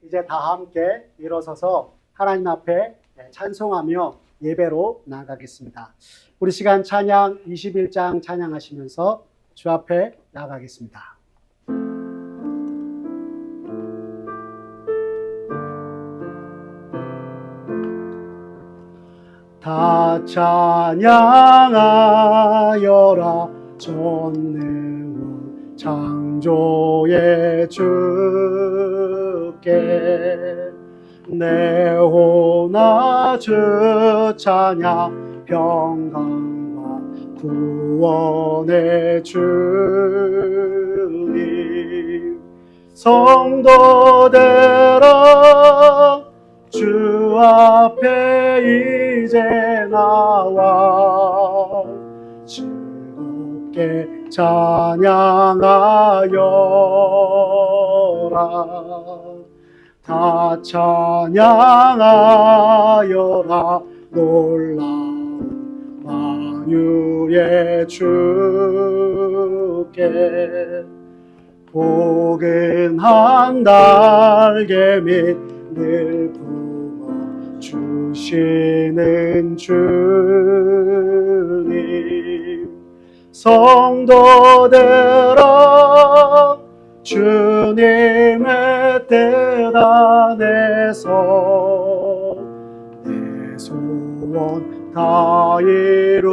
이제 다 함께 일어서서 하나님 앞에 찬송하며 예배로 나아가겠습니다. 우리 시간 찬양 21장 찬양하시면서 주 앞에 나아가겠습니다. 다 찬양하여라 전능한 창조의 주께 내 호나 주 찬양 평강과 구원의 주님 성도들아 주 앞에 이제 나와 즐겁게 찬양하여라 다 찬양하여라 놀라운 만유의 주께 포근한 날개 밑 늘 품어 주시는 주님 성도들아 주님의 뜻 안에서 내 소원 다 이루리라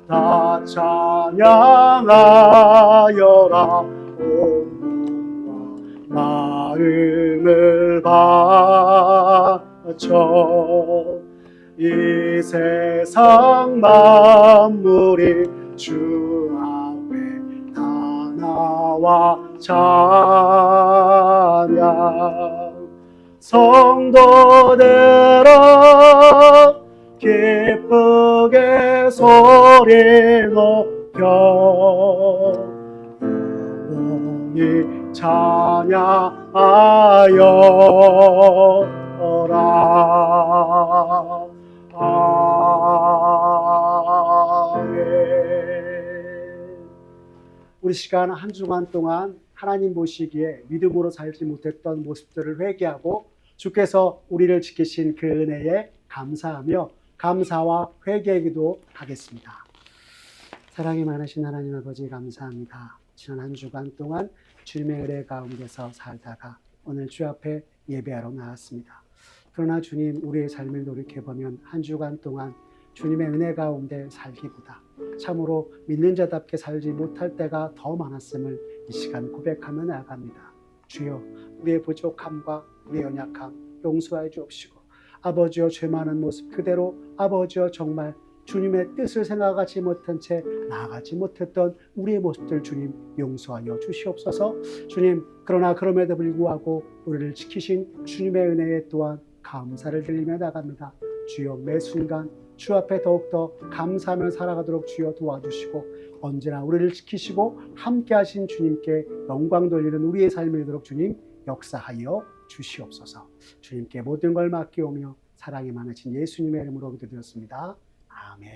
다 찬양하여라 온 몸과 마음을 바쳐 이 세상 만물이 주 앞에 다 나와 찬양 성도들아 기쁘게 소리 높여 영원히 찬양하여라 아멘. 우리 시간 한 주간 동안 하나님 보시기에 믿음으로 살지 못했던 모습들을 회개하고 주께서 우리를 지키신 그 은혜에 감사하며 감사와 회개의 기도 하겠습니다. 사랑이 많으신 하나님 아버지 감사합니다. 지난 한 주간 동안 주님의 은혜 가운데서 살다가 오늘 주 앞에 예배하러 나왔습니다. 그러나 주님 우리의 삶을 돌이켜보면 한 주간 동안 주님의 은혜 가운데 살기보다 참으로 믿는 자답게 살지 못할 때가 더 많았음을 이 시간 고백하며 나아갑니다. 주여 우리의 부족함과 우리의 연약함 용서해 주옵시고 아버지여 죄 많은 모습 그대로 아버지여 정말 주님의 뜻을 생각하지 못한 채 나아가지 못했던 우리의 모습들 주님 용서하여 주시옵소서. 주님 그러나 그럼에도 불구하고 우리를 지키신 주님의 은혜에 또한 감사를 드리며 나갑니다. 주여 매 순간 주 앞에 더욱더 감사하며 살아가도록 주여 도와주시고 언제나 우리를 지키시고 함께 하신 주님께 영광 돌리는 우리의 삶이 되도록 주님 역사하여 주시옵소서. 주님께 모든 걸 맡기오며 사랑이 많으신 예수님의 이름으로 기도드렸습니다. 아멘.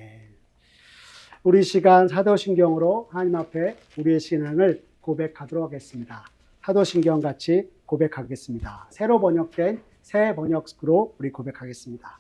우리 시간 사도신경으로 하나님 앞에 우리의 신앙을 고백하도록 하겠습니다. 사도신경 같이 고백하겠습니다. 새로 번역된 새 번역으로 우리 고백하겠습니다.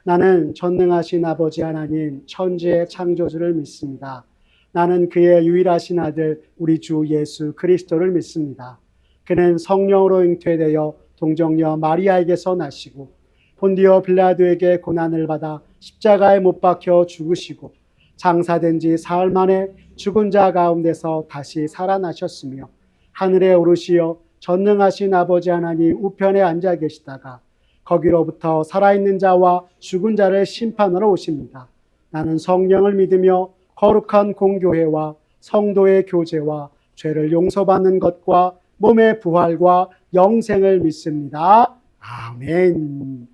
나는 전능하신 아버지 하나님 천지의 창조주를 믿습니다. 나는 그의 유일하신 아들 우리 주 예수 그리스도를 믿습니다. 그는 성령으로 잉태되어 동정녀 마리아에게서 나시고 본디오 빌라도에게 고난을 받아 십자가에 못 박혀 죽으시고 장사된 지 사흘 만에 죽은 자 가운데서 다시 살아나셨으며 하늘에 오르시어 전능하신 아버지 하나님 우편에 앉아 계시다가 거기로부터 살아있는 자와 죽은 자를 심판하러 오십니다. 나는 성령을 믿으며 거룩한 공교회와 성도의 교제와 죄를 용서받는 것과 몸의 부활과 영생을 믿습니다. 아멘.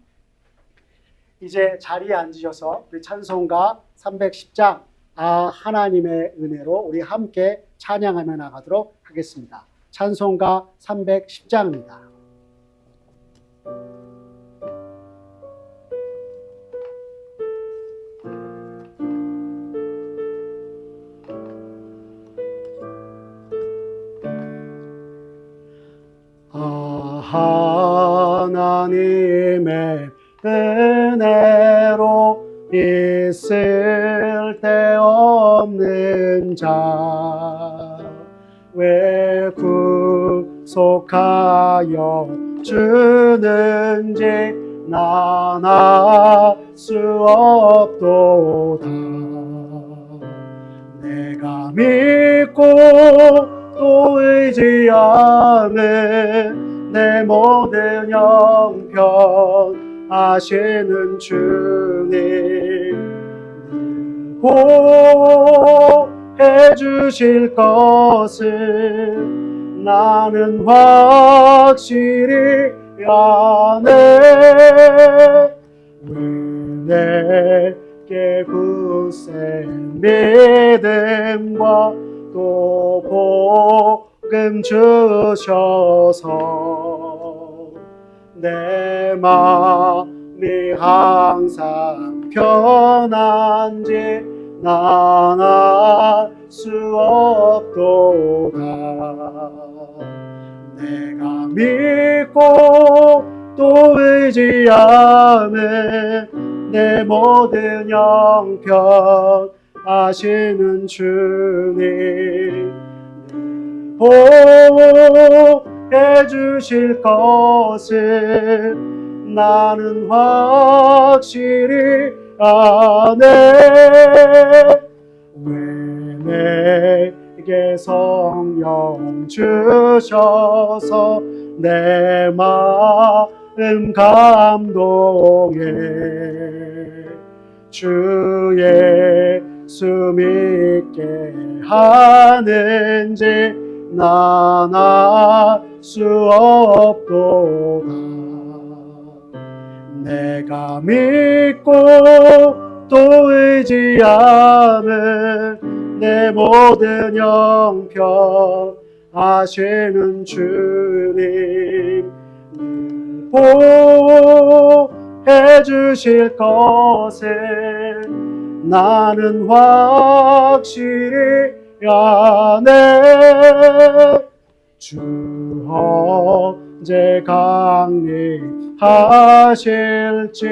이제 자리에 앉으셔서 우리 찬송가 310장 하나님의 은혜로 우리 함께 찬양하며 나가도록 하겠습니다. 찬송가 310장입니다. 하나님의 은혜로 있을 데 없는 자 왜 구속하여 주는지 난 알 수 없도다. 내가 믿고 또 의지하는 내 모든 형편 아시는 주님 보호해 주실 것을 나는 확실히 아네. 왜 내게 굳센 믿음과 또 복음 주셔서 내 마음이 항상 편한지 난 알 수 없도다. 내가 믿고 또 의지하는 내 모든 형편 아시는 주님 보호해 주실 것을 나는 확실히 아네. 왜 내게 성령 주셔서 내 마음 감동해 주 예수 믿게 하는지 난 알 수 없도다. 내가 믿고 또 의지하는 내 모든 형편 아시는 주님 보호해 주실 것을 나는 확실히 아네. 주 언제 강림하실지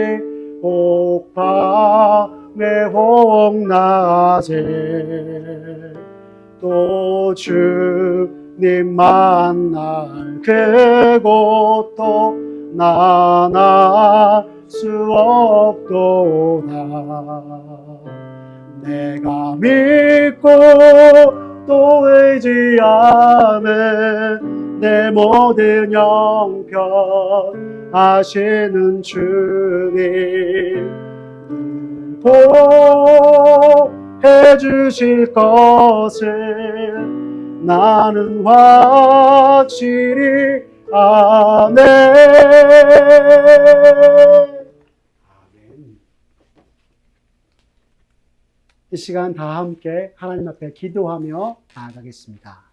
혹밤에 혹낮에 또 주님 만날 그곳도 난 알 수 없도다. 내가 믿고 또 의지하는 내 모든 형편 아시는 주님 보호해 주실 것을 나는 확실히 아네. 이 시간 다 함께 하나님 앞에 기도하며 나아가겠습니다.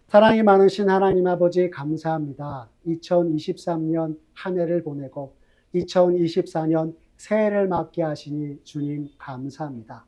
사랑이 많으신 하나님 아버지 감사합니다. 2023년 한 해를 보내고 2024년 새해를 맞게 하시니 주님 감사합니다.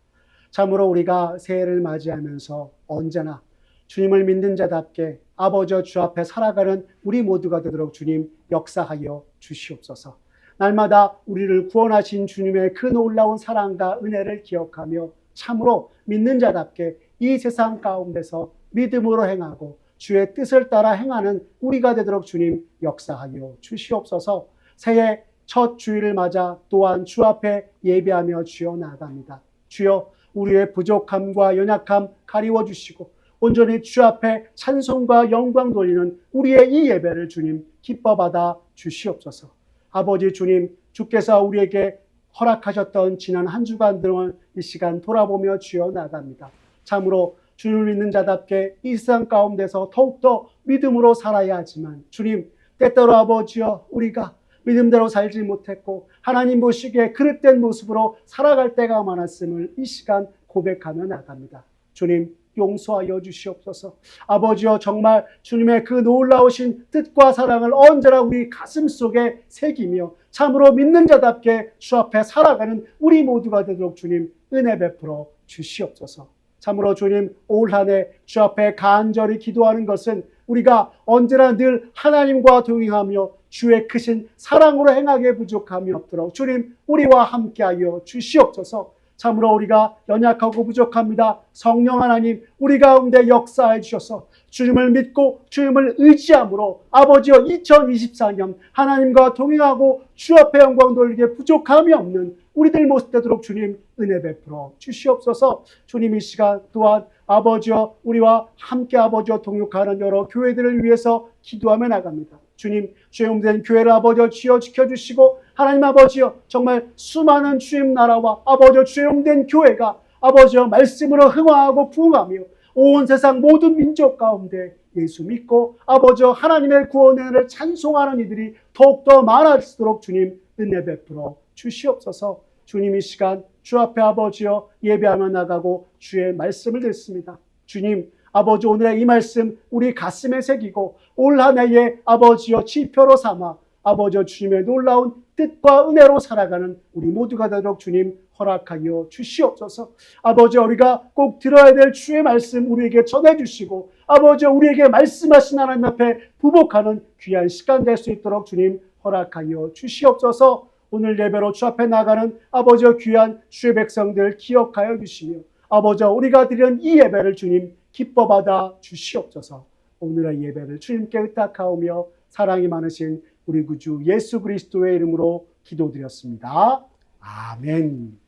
참으로 우리가 새해를 맞이하면서 언제나 주님을 믿는 자답게 아버지와 주 앞에 살아가는 우리 모두가 되도록 주님 역사하여 주시옵소서. 날마다 우리를 구원하신 주님의 그 놀라운 사랑과 은혜를 기억하며 참으로 믿는 자답게 이 세상 가운데서 믿음으로 행하고 주의 뜻을 따라 행하는 우리가 되도록 주님 역사하여 주시옵소서. 새해 첫 주일을 맞아 또한 주 앞에 예배하며 주여 나아갑니다. 주여 우리의 부족함과 연약함 가리워 주시고 온전히 주 앞에 찬송과 영광 돌리는 우리의 이 예배를 주님 기뻐 받아 주시옵소서. 아버지 주님, 주께서 우리에게 허락하셨던 지난 한 주간 동안 이 시간 돌아보며 주여 나갑니다. 참으로 주를 믿는 자답게 이 세상 가운데서 더욱더 믿음으로 살아야 하지만 주님, 때때로 아버지여 우리가 믿음대로 살지 못했고 하나님 보시기에 그릇된 모습으로 살아갈 때가 많았음을 이 시간 고백하며 나갑니다. 주님, 용서하여 주시옵소서. 아버지여 정말 주님의 그 놀라우신 뜻과 사랑을 언제나 우리 가슴 속에 새기며 참으로 믿는 자답게 주 앞에 살아가는 우리 모두가 되도록 주님 은혜 베풀어 주시옵소서. 참으로 주님 올 한 해 주 앞에 간절히 기도하는 것은 우리가 언제나 늘 하나님과 동행하며 주의 크신 사랑으로 행하기에 부족함이 없도록 주님 우리와 함께하여 주시옵소서. 참으로 우리가 연약하고 부족합니다. 성령 하나님 우리 가운데 역사해 주셔서 주님을 믿고 주님을 의지함으로 아버지여 2024년 하나님과 동행하고 주 앞에 영광 돌리기에 부족함이 없는 우리들 모습 되도록 주님 은혜 베풀어 주시옵소서. 주님 이 시간 또한 아버지여 우리와 함께 아버지여 동역하는 여러 교회들을 위해서 기도하며 나갑니다. 주님 죄용된 교회를 아버지여 지어 지켜주시고 하나님 아버지여 정말 수많은 주님 나라와 아버지여 죄용된 교회가 아버지여 말씀으로 흥황하고 부흥하며 온 세상 모든 민족 가운데 예수 믿고 아버지여 하나님의 구원의 은혜를 찬송하는 이들이 더욱더 많아지도록 주님 은혜 베풀어 주시옵소서. 주님 이 시간 주 앞에 아버지여 예배하며 나가고 주의 말씀을 듣습니다. 주님 아버지 오늘의 이 말씀 우리 가슴에 새기고 올 한 해에 아버지여 지표로 삼아 아버지여 주님의 놀라운 뜻과 은혜로 살아가는 우리 모두가 되도록 주님 허락하여 주시옵소서. 아버지 우리가 꼭 들어야 될 주의 말씀 우리에게 전해주시고 아버지 우리에게 말씀하신 하나님 앞에 부복하는 귀한 시간 될 수 있도록 주님 허락하여 주시옵소서. 오늘 예배로 주 앞에 나가는 아버지와 귀한 주의 백성들 기억하여 주시며 아버지와 우리가 드리는 이 예배를 주님 기뻐 받아 주시옵소서. 오늘의 예배를 주님께 의탁하오며 사랑이 많으신 우리 구주 예수 그리스도의 이름으로 기도드렸습니다. 아멘.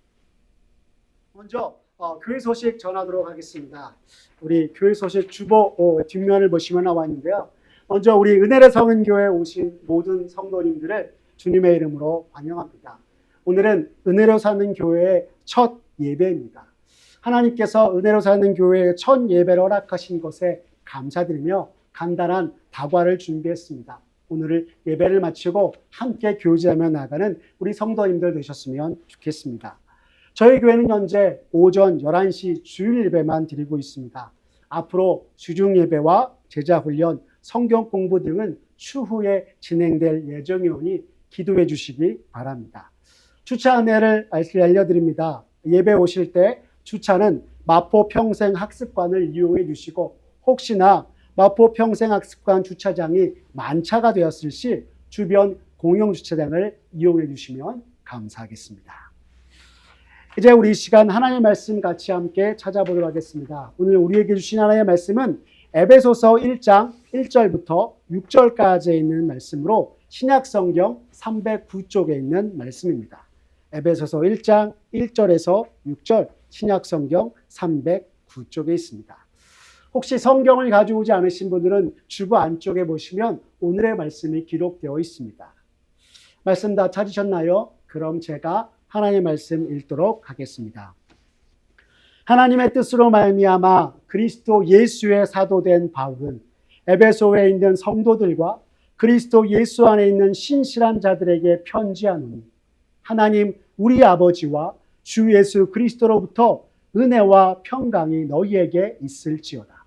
먼저 교회 소식 전하도록 하겠습니다. 우리 교회 소식 주보 뒷면을 보시면 나와 있는데요. 먼저 우리 은혜를 사는 교회에 오신 모든 성도님들을 주님의 이름으로 환영합니다. 오늘은 은혜로 사는 교회의 첫 예배입니다. 하나님께서 은혜로 사는 교회의 첫 예배를 허락하신 것에 감사드리며 간단한 다과를 준비했습니다. 오늘 예배를 마치고 함께 교제하며 나가는 우리 성도님들 되셨으면 좋겠습니다. 저희 교회는 현재 오전 11시 주일 예배만 드리고 있습니다. 앞으로 주중 예배와 제자 훈련, 성경 공부 등은 추후에 진행될 예정이오니 기도해 주시기 바랍니다. 주차 안내를 알려드립니다. 예배 오실 때 주차는 마포 평생학습관을 이용해 주시고 혹시나 마포 평생학습관 주차장이 만차가 되었을 시 주변 공용주차장을 이용해 주시면 감사하겠습니다. 이제 우리 시간 하나님의 말씀 같이 함께 찾아보도록 하겠습니다. 오늘 우리에게 주신 하나님의 말씀은 에베소서 1장 1절부터 6절까지 있는 말씀으로 신약성경 309쪽에 있는 말씀입니다. 에베소서 1장 1절에서 6절 신약성경 309쪽에 있습니다. 혹시 성경을 가져오지 않으신 분들은 주보 안쪽에 보시면 오늘의 말씀이 기록되어 있습니다. 말씀 다 찾으셨나요? 그럼 제가 하나님의 말씀 읽도록 하겠습니다. 하나님의 뜻으로 말미암아 그리스도 예수의 사도된 바울은 에베소에 있는 성도들과 그리스도 예수 안에 있는 신실한 자들에게 편지하노니 하나님 우리 아버지와 주 예수 그리스도로부터 은혜와 평강이 너희에게 있을지어다.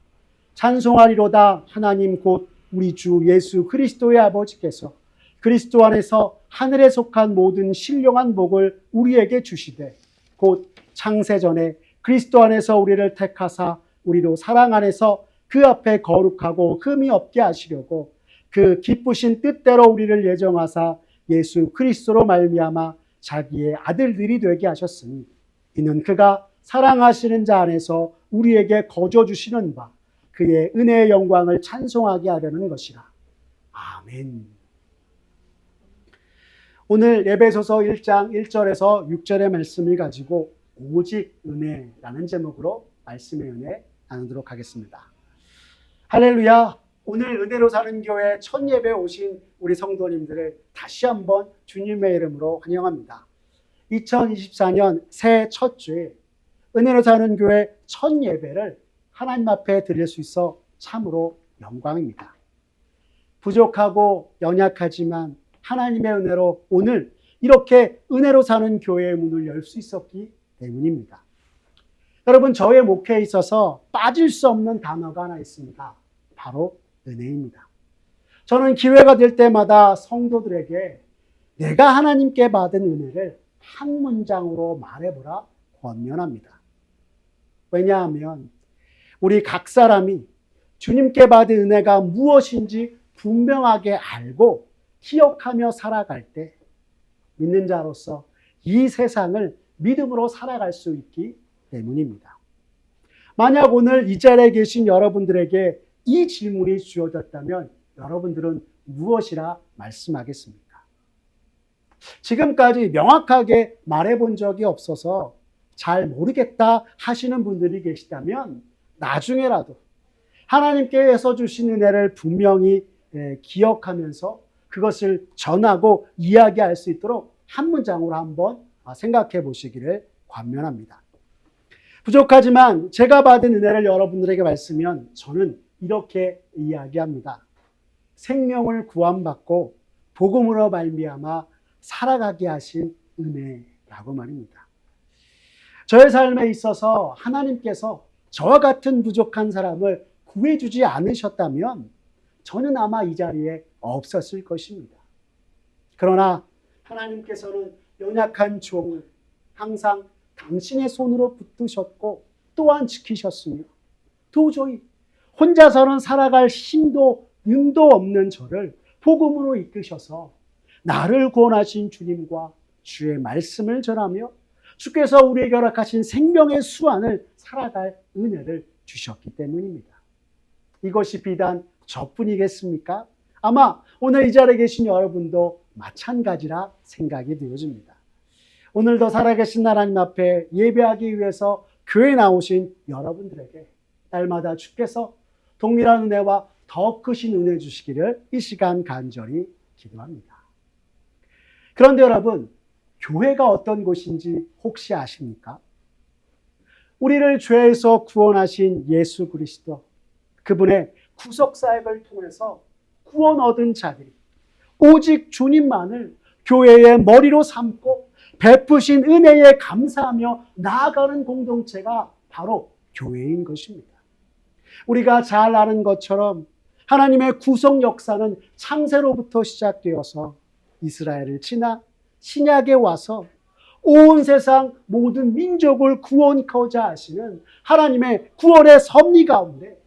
찬송하리로다. 하나님 곧 우리 주 예수 그리스도의 아버지께서 그리스도 안에서 하늘에 속한 모든 신령한 복을 우리에게 주시되 곧 창세전에 그리스도 안에서 우리를 택하사 우리로 사랑 안에서 그 앞에 거룩하고 흠이 없게 하시려고 그 기쁘신 뜻대로 우리를 예정하사 예수 그리스도로 말미암아 자기의 아들들이 되게 하셨으니 이는 그가 사랑하시는 자 안에서 우리에게 거저 주시는 바 그의 은혜의 영광을 찬송하게 하려는 것이라. 아멘. 오늘 에베소서 1장 1절에서 6절의 말씀을 가지고 오직 은혜라는 제목으로 말씀의 은혜 나누도록 하겠습니다. 할렐루야. 오늘 은혜로 사는 교회 첫 예배에 오신 우리 성도님들을 다시 한번 주님의 이름으로 환영합니다. 2024년 새해 첫 주에 은혜로 사는 교회 첫 예배를 하나님 앞에 드릴 수 있어 참으로 영광입니다. 부족하고 연약하지만 하나님의 은혜로 오늘 이렇게 은혜로 사는 교회의 문을 열 수 있었기 때문입니다. 여러분, 저의 목회에 있어서 빠질 수 없는 단어가 하나 있습니다. 바로 은혜입니다. 저는 기회가 될 때마다 성도들에게 내가 하나님께 받은 은혜를 한 문장으로 말해보라 권면합니다. 왜냐하면 우리 각 사람이 주님께 받은 은혜가 무엇인지 분명하게 알고 기억하며 살아갈 때 믿는 자로서 이 세상을 믿음으로 살아갈 수 있기 때문입니다. 만약 오늘 이 자리에 계신 여러분들에게 이 질문이 주어졌다면 여러분들은 무엇이라 말씀하겠습니까? 지금까지 명확하게 말해본 적이 없어서 잘 모르겠다 하시는 분들이 계시다면 나중에라도 하나님께서 주신 은혜를 분명히 기억하면서 그것을 전하고 이야기할 수 있도록 한 문장으로 한번 생각해 보시기를 권면합니다. 부족하지만 제가 받은 은혜를 여러분들에게 말씀하면 저는 이렇게 이야기합니다. 생명을 구원받고 복음으로 말미암아 살아가게 하신 은혜라고 말입니다. 저의 삶에 있어서 하나님께서 저와 같은 부족한 사람을 구해주지 않으셨다면 저는 아마 이 자리에 없었을 것입니다. 그러나 하나님께서는 연약한 종을 항상 당신의 손으로 붙드셨고 또한 지키셨으며 도저히 혼자서는 살아갈 힘도 능도 없는 저를 복음으로 이끄셔서 나를 구원하신 주님과 주의 말씀을 전하며 주께서 우리에게 허락하신 생명의 수완을 살아갈 은혜를 주셨기 때문입니다. 이것이 비단 저뿐이겠습니까? 아마 오늘 이 자리에 계신 여러분도 마찬가지라 생각이 되어집니다. 오늘도 살아계신 하나님 앞에 예배하기 위해서 교회에 나오신 여러분들에게 날마다 주께서 동일한 은혜와 더 크신 은혜 주시기를 이 시간 간절히 기도합니다. 그런데 여러분, 교회가 어떤 곳인지 혹시 아십니까? 우리를 죄에서 구원하신 예수 그리스도, 그분의 구속사역을 통해서 구원 얻은 자들이 오직 주님만을 교회의 머리로 삼고 베푸신 은혜에 감사하며 나아가는 공동체가 바로 교회인 것입니다. 우리가 잘 아는 것처럼 하나님의 구속 역사는 창세로부터 시작되어서 이스라엘을 지나 신약에 와서 온 세상 모든 민족을 구원하고자 하시는 하나님의 구원의 섭리 가운데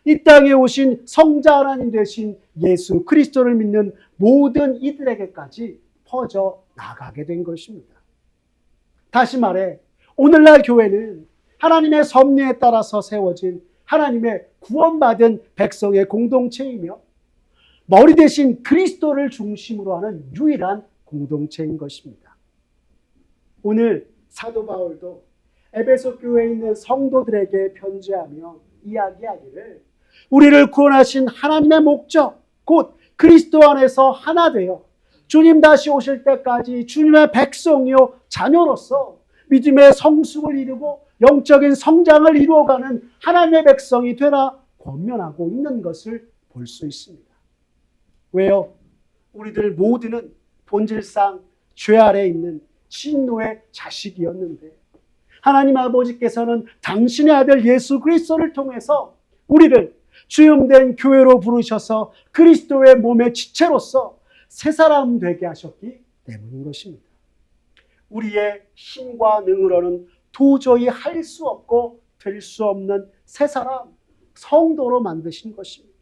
이 땅에 오신 성자 하나님 되신 예수 그리스도를 믿는 모든 이들에게까지 퍼져 나가게 된 것입니다. 다시 말해 오늘날 교회는 하나님의 섭리에 따라서 세워진 하나님의 구원받은 백성의 공동체이며 머리 대신 그리스도를 중심으로 하는 유일한 공동체인 것입니다. 오늘 사도 바울도 에베소 교회에 있는 성도들에게 편지하며 이야기하기를 우리를 구원하신 하나님의 목적 곧 그리스도 안에서 하나 되어 주님 다시 오실 때까지 주님의 백성이요 자녀로서 믿음의 성숙을 이루고 영적인 성장을 이루어가는 하나님의 백성이 되라 권면하고 있는 것을 볼 수 있습니다. 왜요? 우리들 모두는 본질상 죄 아래에 있는 진노의 자식이었는데 하나님 아버지께서는 당신의 아들 예수 그리스도를 통해서 우리를 주임된 교회로 부르셔서 그리스도의 몸의 지체로서 새 사람 되게 하셨기 때문인 것입니다. 우리의 힘과 능으로는 도저히 할 수 없고 될 수 없는 새 사람, 성도로 만드신 것입니다.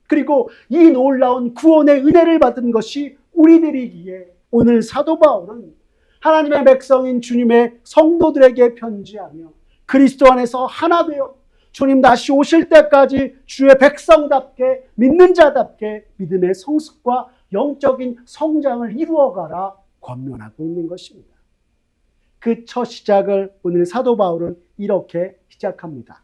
그리고 이 놀라운 구원의 은혜를 받은 것이 우리들이기에 오늘 사도 바울은 하나님의 백성인 주님의 성도들에게 편지하며 그리스도 안에서 하나 되어 주님 다시 오실 때까지 주의 백성답게 믿는 자답게 믿음의 성숙과 영적인 성장을 이루어가라 권면하고 있는 것입니다. 그 첫 시작을 오늘 사도 바울은 이렇게 시작합니다.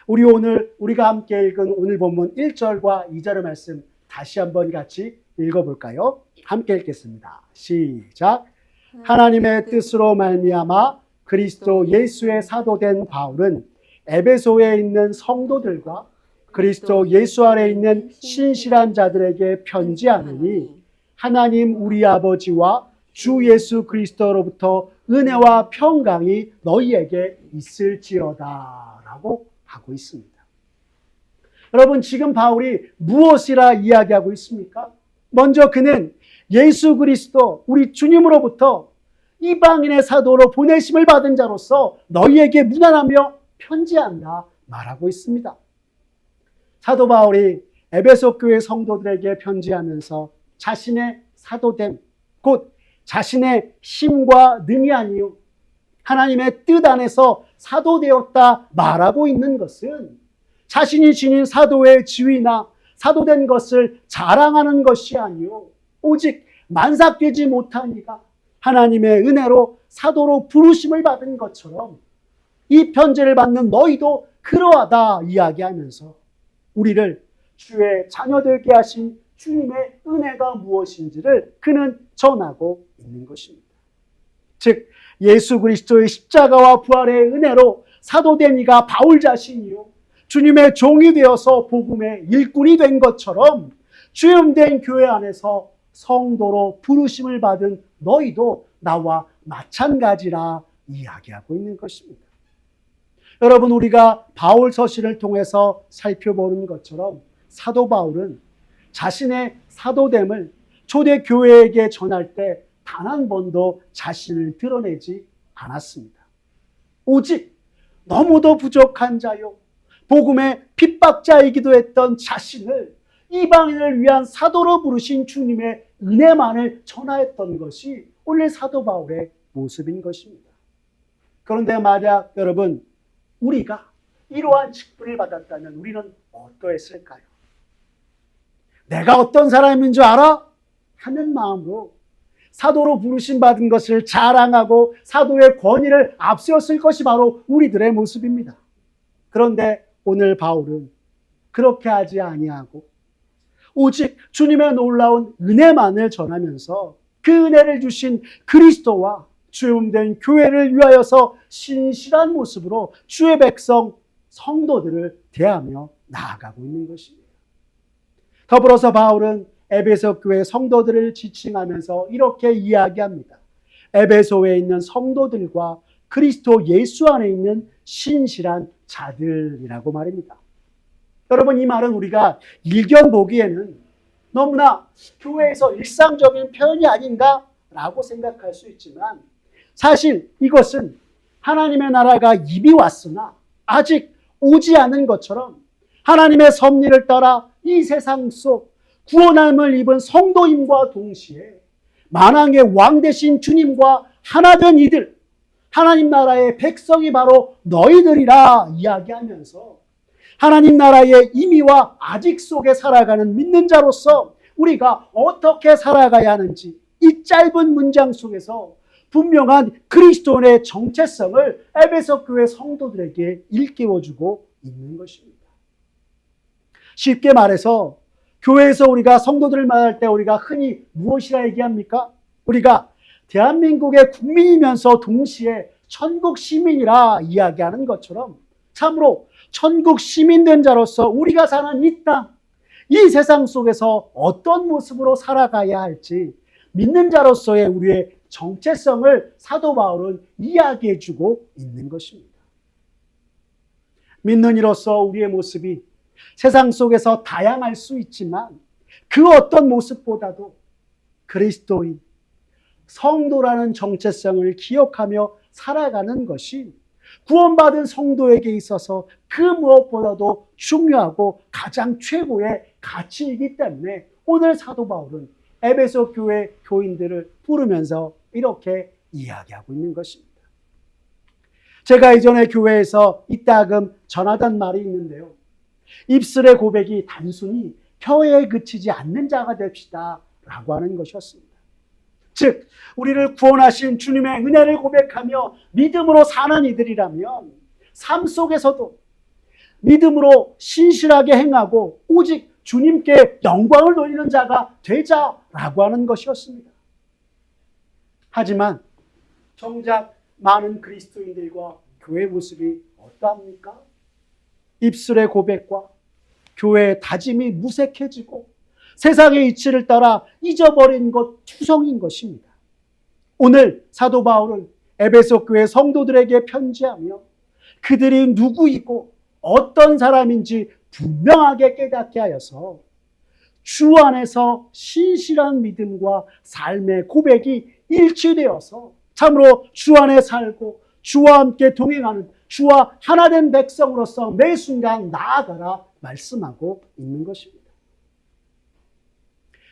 우리가 함께 읽은 오늘 본문 1절과 2절의 말씀 다시 한번 같이 읽어볼까요? 함께 읽겠습니다. 시작. 하나님의 뜻으로 말미암아 그리스도 예수의 사도된 바울은 에베소에 있는 성도들과 그리스도 예수 안에 있는 신실한 자들에게 편지하느니 하나님 우리 아버지와 주 예수 그리스도로부터 은혜와 평강이 너희에게 있을지어다 라고 하고 있습니다. 여러분 지금 바울이 무엇이라 이야기하고 있습니까? 먼저 그는 예수 그리스도 우리 주님으로부터 이방인의 사도로 보내심을 받은 자로서 너희에게 문안하며 편지한다 말하고 있습니다. 사도 바울이 에베소 교회 성도들에게 편지하면서 자신의 사도됨, 곧 자신의 힘과 능이 아니요 하나님의 뜻 안에서 사도되었다 말하고 있는 것은 자신이 지닌 사도의 지위나 사도된 것을 자랑하는 것이 아니요 오직 만삭되지 못한 이가 하나님의 은혜로 사도로 부르심을 받은 것처럼 이 편지를 받는 너희도 그러하다 이야기하면서 우리를 주의 자녀되게 하신 주님의 은혜가 무엇인지를 그는 전하고 있는 것입니다. 즉 예수 그리스도의 십자가와 부활의 은혜로 사도된 이가 바울 자신이요 주님의 종이 되어서 복음의 일꾼이 된 것처럼 주임된 교회 안에서 성도로 부르심을 받은 너희도 나와 마찬가지라 이야기하고 있는 것입니다. 여러분, 우리가 바울 서신을 통해서 살펴보는 것처럼 사도 바울은 자신의 사도됨을 초대 교회에게 전할 때 단 한 번도 자신을 드러내지 않았습니다. 오직 너무도 부족한 자요 복음의 핍박자이기도 했던 자신을 이방인을 위한 사도로 부르신 주님의 은혜만을 전하였던 것이 오늘 사도 바울의 모습인 것입니다. 그런데 만약 여러분 우리가 이러한 직분을 받았다면 우리는 어떠했을까요? 내가 어떤 사람인 줄 알아? 하는 마음으로 사도로 부르심 받은 것을 자랑하고 사도의 권위를 앞세웠을 것이 바로 우리들의 모습입니다. 그런데 오늘 바울은 그렇게 하지 아니하고 오직 주님의 놀라운 은혜만을 전하면서 그 은혜를 주신 그리스도와 주임된 교회를 위하여서 신실한 모습으로 주의 백성 성도들을 대하며 나아가고 있는 것입니다. 더불어서 바울은 에베소 교회 성도들을 지칭하면서 이렇게 이야기합니다. 에베소에 있는 성도들과 그리스도 예수 안에 있는 신실한 자들이라고 말입니다. 여러분, 이 말은 우리가 일견 보기에는 너무나 교회에서 일상적인 표현이 아닌가라고 생각할 수 있지만 사실 이것은 하나님의 나라가 이미 왔으나 아직 오지 않은 것처럼 하나님의 섭리를 따라 이 세상 속 구원함을 입은 성도임과 동시에 만왕의 왕 되신 주님과 하나된 이들, 하나님 나라의 백성이 바로 너희들이라 이야기하면서 하나님 나라의 임의와 아직 속에 살아가는 믿는 자로서 우리가 어떻게 살아가야 하는지 이 짧은 문장 속에서 분명한 그리스도인의 정체성을 에베소 교회 성도들에게 일깨워주고 있는 것입니다. 쉽게 말해서 교회에서 우리가 성도들을 말할 때 우리가 흔히 무엇이라 얘기합니까? 우리가 대한민국의 국민이면서 동시에 천국 시민이라 이야기하는 것처럼 참으로 천국 시민된 자로서 우리가 사는 이 땅, 이 세상 속에서 어떤 모습으로 살아가야 할지 믿는 자로서의 우리의 정체성을 사도 바울은 이야기해주고 있는 것입니다. 믿는 이로서 우리의 모습이 세상 속에서 다양할 수 있지만 그 어떤 모습보다도 그리스도인, 성도라는 정체성을 기억하며 살아가는 것이 구원받은 성도에게 있어서 그 무엇보다도 중요하고 가장 최고의 가치이기 때문에 오늘 사도 바울은 에베소 교회 교인들을 부르면서 이렇게 이야기하고 있는 것입니다. 제가 이전에 교회에서 이따금 전하던 말이 있는데요. 입술의 고백이 단순히 혀에 그치지 않는 자가 됩시다 라고 하는 것이었습니다. 즉 우리를 구원하신 주님의 은혜를 고백하며 믿음으로 사는 이들이라면 삶 속에서도 믿음으로 신실하게 행하고 오직 주님께 영광을 돌리는 자가 되자라고 하는 것이었습니다. 하지만 정작 많은 그리스도인들과 교회 모습이 어떠합니까? 입술의 고백과 교회의 다짐이 무색해지고 세상의 이치를 따라 잊어버린 것 투성인 것입니다. 오늘 사도 바울은 에베소 교회 성도들에게 편지하며 그들이 누구이고 어떤 사람인지 분명하게 깨닫게 하여서 주 안에서 신실한 믿음과 삶의 고백이 일치되어서 참으로 주 안에 살고 주와 함께 동행하는 주와 하나된 백성으로서 매 순간 나아가라 말씀하고 있는 것입니다.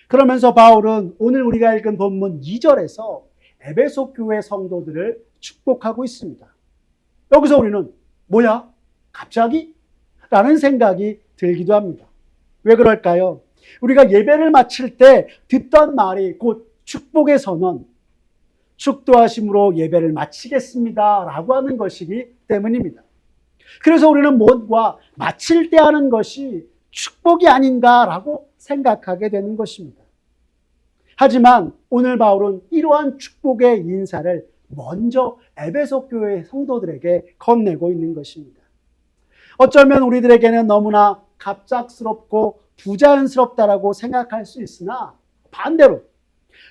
그러면서 바울은 오늘 우리가 읽은 본문 2절에서 에베소 교회 성도들을 축복하고 있습니다. 여기서 우리는 뭐야? 갑자기? 라는 생각이 들기도 합니다. 왜 그럴까요? 우리가 예배를 마칠 때 듣던 말이 곧 축복의 선언, 축도하심으로 예배를 마치겠습니다 라고 하는 것이기 때문입니다. 그래서 우리는 뭔가 마칠 때 하는 것이 축복이 아닌가라고 생각하게 되는 것입니다. 하지만 오늘 바울은 이러한 축복의 인사를 먼저 에베소 교회 성도들에게 건네고 있는 것입니다. 어쩌면 우리들에게는 너무나 갑작스럽고 부자연스럽다라고 생각할 수 있으나 반대로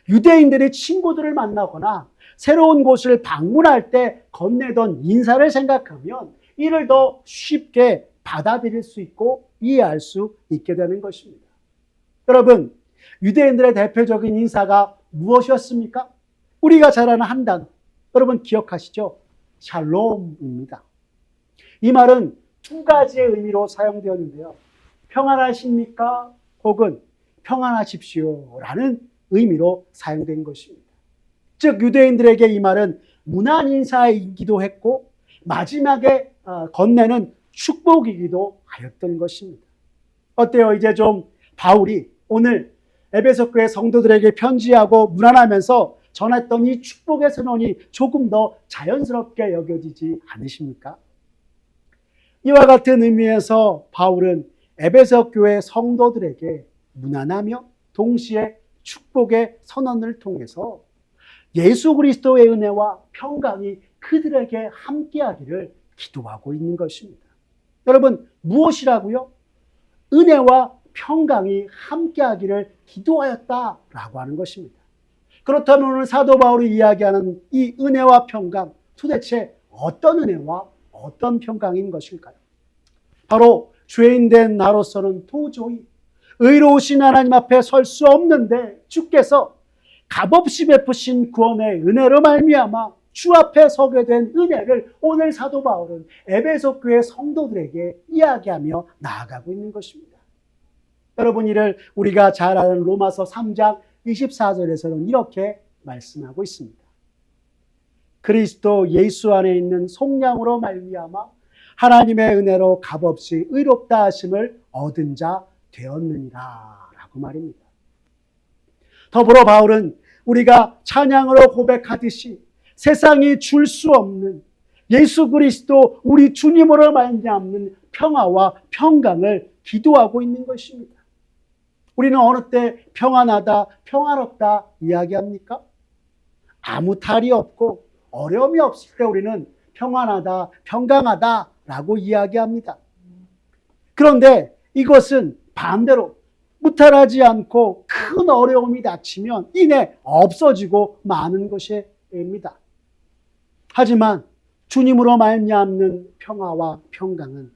유대인들이 친구들을 만나거나 새로운 곳을 방문할 때 건네던 인사를 생각하면 이를 더 쉽게 받아들일 수 있고 이해할 수 있게 되는 것입니다. 여러분, 유대인들의 대표적인 인사가 무엇이었습니까? 우리가 잘 아는 한 단어, 여러분 기억하시죠? 샬롬입니다. 이 말은 두 가지의 의미로 사용되었는데요. 평안하십니까? 혹은 평안하십시오 라는 의미로 사용된 것입니다. 즉 유대인들에게 이 말은 문안 인사이기도 했고 마지막에 건네는 축복이기도 하였던 것입니다. 어때요? 이제 좀 바울이 오늘 에베소 교회 성도들에게 편지하고 문안하면서 전했던 이 축복의 선언이 조금 더 자연스럽게 여겨지지 않으십니까? 이와 같은 의미에서 바울은 에베소 교회 성도들에게 문안하며 동시에 축복의 선언을 통해서 예수 그리스도의 은혜와 평강이 그들에게 함께하기를 기도하고 있는 것입니다. 여러분, 무엇이라고요? 은혜와 평강이 함께하기를 기도하였다라고 하는 것입니다. 그렇다면 오늘 사도 바울이 이야기하는 이 은혜와 평강, 도대체 어떤 은혜와 어떤 평강인 것일까요? 바로 죄인된 나로서는 도저히 의로우신 하나님 앞에 설 수 없는데 주께서 값없이 베푸신 구원의 은혜로 말미암아 주 앞에 서게 된 은혜를 오늘 사도 바울은 에베소 교회 성도들에게 이야기하며 나아가고 있는 것입니다. 여러분, 이를 우리가 잘 아는 로마서 3장 24절에서는 이렇게 말씀하고 있습니다. 그리스도 예수 안에 있는 속량으로 말미암아 하나님의 은혜로 값없이 의롭다 하심을 얻은 자 되었느니라 라고 말입니다. 더불어 바울은 우리가 찬양으로 고백하듯이 세상이 줄 수 없는 예수 그리스도 우리 주님으로 말미암는 평화와 평강을 기도하고 있는 것입니다. 우리는 어느 때 평안하다, 평화롭다 이야기합니까? 아무 탈이 없고 어려움이 없을 때 우리는 평안하다, 평강하다라고 이야기합니다. 그런데 이것은 반대로 무탈하지 않고 큰 어려움이 닥치면 이내 없어지고 마는 것입니다. 하지만 주님으로 말미암는 평화와 평강은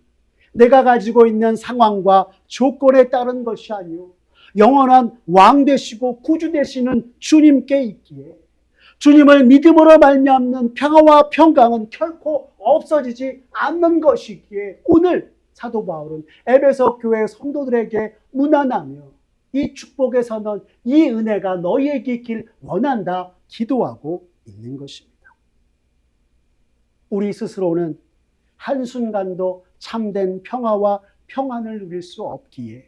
내가 가지고 있는 상황과 조건에 따른 것이 아니요 영원한 왕 되시고 구주 되시는 주님께 있기에 주님을 믿음으로 말미암는 평화와 평강은 결코 없어지지 않는 것이기에 오늘 사도 바울은 에베소 교회 성도들에게 문안하며 이 축복의 선언, 이 은혜가 너희에게 있길 원한다 기도하고 있는 것입니다. 우리 스스로는 한순간도 참된 평화와 평안을 누릴 수 없기에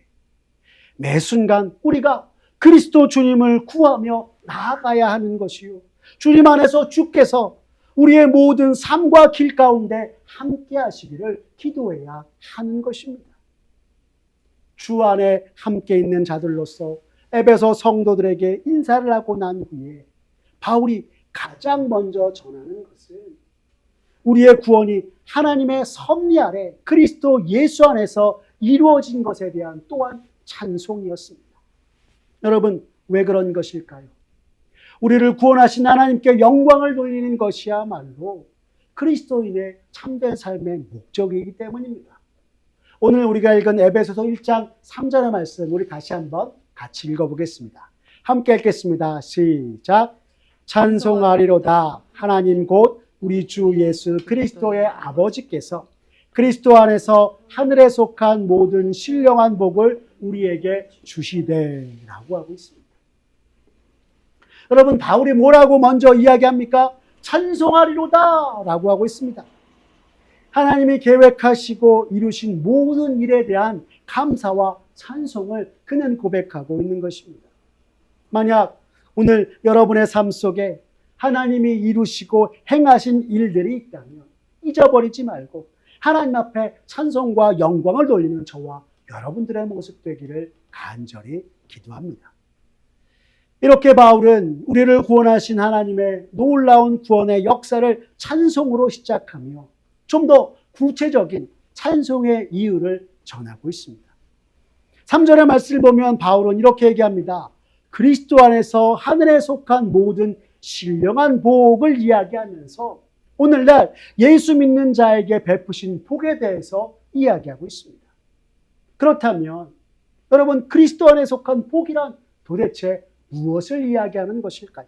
매 순간 우리가 그리스도 주님을 구하며 나아가야 하는 것이요 주님 안에서 주께서 우리의 모든 삶과 길 가운데 함께 하시기를 기도해야 하는 것입니다. 주 안에 함께 있는 자들로서 에베소 성도들에게 인사를 하고 난 후에 바울이 가장 먼저 전하는 것은 우리의 구원이 하나님의 섭리 아래 그리스도 예수 안에서 이루어진 것에 대한 또한 찬송이었습니다. 여러분, 왜 그런 것일까요? 우리를 구원하신 하나님께 영광을 돌리는 것이야말로 그리스도인의 참된 삶의 목적이기 때문입니다. 오늘 우리가 읽은 에베소서 1장 3절의 말씀 우리 다시 한번 같이 읽어보겠습니다. 함께 읽겠습니다. 시작. 찬송하리로다 하나님 곧 우리 주 예수 그리스도의 아버지께서 그리스도 안에서 하늘에 속한 모든 신령한 복을 우리에게 주시되라고 하고 있습니다. 여러분, 바울이 뭐라고 먼저 이야기합니까? 찬송하리로다 라고 하고 있습니다. 하나님이 계획하시고 이루신 모든 일에 대한 감사와 찬송을 그는 고백하고 있는 것입니다. 만약 오늘 여러분의 삶 속에 하나님이 이루시고 행하신 일들이 있다면 잊어버리지 말고 하나님 앞에 찬송과 영광을 돌리는 저와 여러분들의 모습 되기를 간절히 기도합니다. 이렇게 바울은 우리를 구원하신 하나님의 놀라운 구원의 역사를 찬송으로 시작하며 좀 더 구체적인 찬송의 이유를 전하고 있습니다. 3절의 말씀을 보면 바울은 이렇게 얘기합니다. 그리스도 안에서 하늘에 속한 모든 신령한 복을 이야기하면서 오늘날 예수 믿는 자에게 베푸신 복에 대해서 이야기하고 있습니다. 그렇다면 여러분, 그리스도 안에 속한 복이란 도대체 무엇을 이야기하는 것일까요?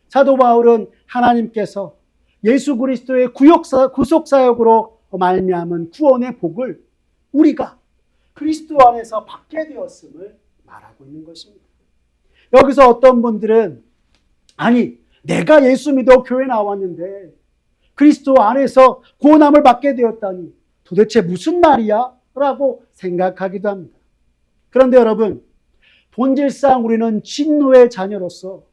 사도 바울은 하나님께서 예수 그리스도의 구속사역으로 말미암은 구원의 복을 우리가 그리스도 안에서 받게 되었음을 말하고 있는 것입니다. 여기서 어떤 분들은 아니, 내가 예수 믿어 교회 나왔는데 그리스도 안에서 구원함을 받게 되었다니 도대체 무슨 말이야? 라고 생각하기도 합니다. 그런데 여러분, 본질상 우리는 진노의 자녀로서